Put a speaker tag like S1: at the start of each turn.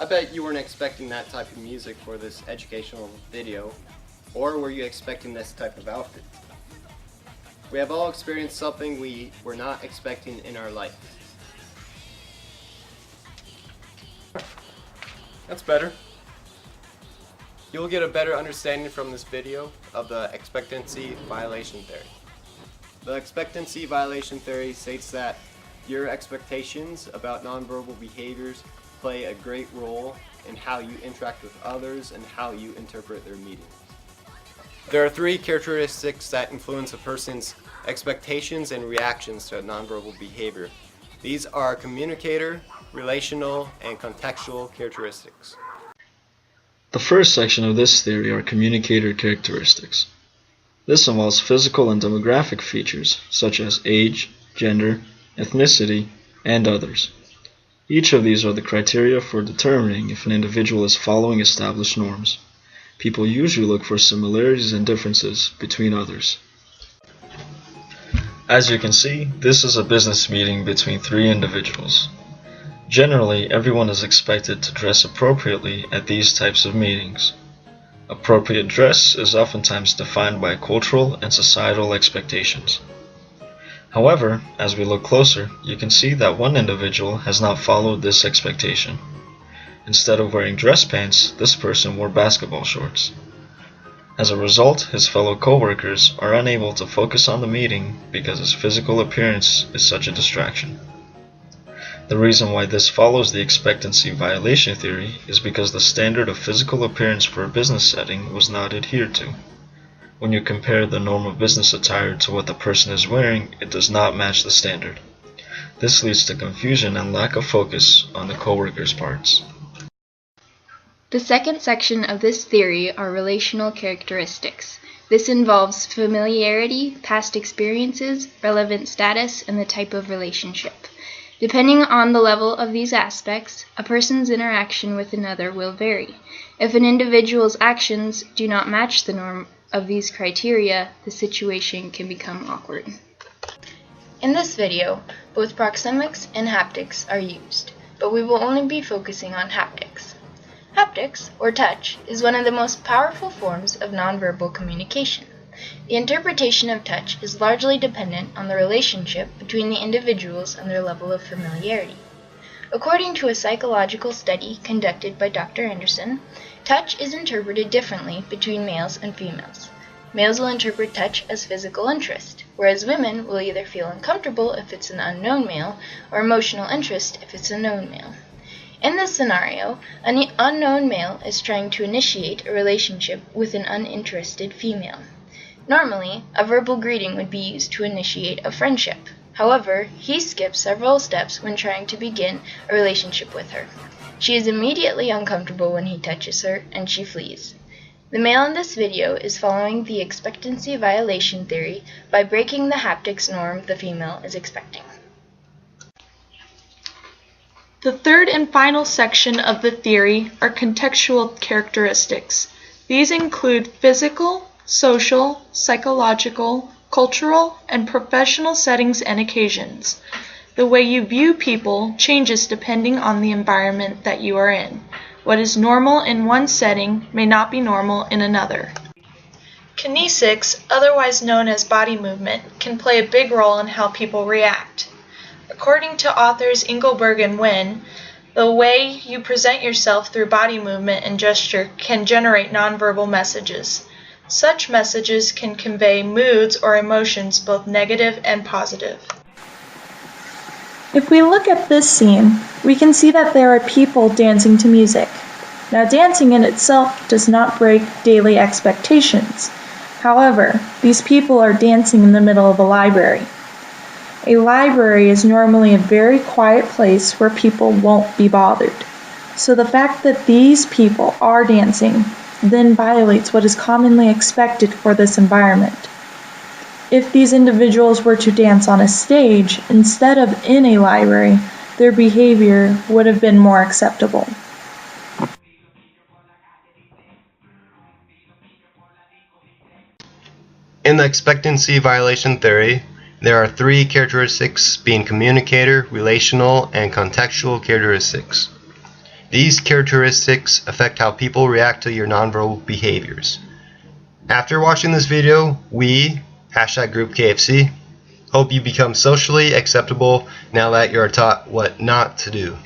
S1: bet you weren't expecting that type of music for this educational video, or were you expecting this type of outfit? We have all experienced something we were not expecting in our life. That's better. You'll get a better understanding from this video of the expectancy violation theory. The expectancy violation theory states that your expectations about nonverbal behaviors play a great role in how you interact with others and how you interpret their meanings. There are three characteristics that influence a person's expectations and reactions to nonverbal behavior. These are communicator, relational, and contextual characteristics.
S2: The first section of this theory are communicator characteristics. This involves physical and demographic features such as age, gender, ethnicity, and others. Each of these are the criteria for determining if an individual is following established norms. People usually look for similarities and differences between others. As you can see, this is a business meeting between three individuals. Generally, everyone is expected to dress appropriately at these types of meetings. Appropriate dress is oftentimes defined by cultural and societal expectations. However, as we look closer, you can see that one individual has not followed this expectation. Instead of wearing dress pants, this person wore basketball shorts. As a result, his fellow co-workers are unable to focus on the meeting because his physical appearance is such a distraction. The reason why this follows the expectancy violation theory is because the standard of physical appearance for a business setting was not adhered to. When you compare the normal business attire to what the person is wearing, it does not match the standard. This leads to confusion and lack of focus on the co-workers' parts.
S3: The second section of this theory are relational characteristics. This involves familiarity, past experiences, relevant status, and the type of relationship. Depending on the level of these aspects, a person's interaction with another will vary. If an individual's actions do not match the norm of these criteria, the situation can become awkward. In this video, both proxemics and haptics are used, but we will only be focusing on haptics. Haptics, or touch, is one of the most powerful forms of nonverbal communication. The interpretation of touch is largely dependent on the relationship between the individuals and their level of familiarity. According to a psychological study conducted by Dr. Anderson, touch is interpreted differently between males and females. Males will interpret touch as physical interest, whereas women will either feel uncomfortable if it's an unknown male or emotional interest if it's a known male. In this scenario, an unknown male is trying to initiate a relationship with an uninterested female. Normally, a verbal greeting would be used to initiate a friendship. However, he skips several steps when trying to begin a relationship with her. She is immediately uncomfortable when he touches her, and she flees. The male in this video is following the expectancy violation theory by breaking the haptics norm the female is expecting.
S4: The third and final section of the theory are contextual characteristics. These include physical, social, psychological, cultural, and professional settings and occasions. The way you view people changes depending on the environment that you are in. What is normal in one setting may not be normal in another. Kinesics, otherwise known as body movement, can play a big role in how people react. According to authors Engelberg and Nguyen, the way you present yourself through body movement and gesture can generate nonverbal messages. Such messages can convey moods or emotions, both negative and positive.
S5: If we look at this scene, we can see that there are people dancing to music. Now, dancing in itself does not break daily expectations. However, these people are dancing in the middle of a library. A library is normally a very quiet place where people won't be bothered. So the fact that these people are dancing then violates what is commonly expected for this environment. If these individuals were to dance on a stage instead of in a library, their behavior would have been more acceptable.
S1: In the expectancy violation theory, there are three characteristics being communicator, relational, and contextual characteristics.
S6: These characteristics affect how people react to your nonverbal behaviors. After watching this video, we, #GroupKFC, hope you become socially acceptable now that you are taught what not to do.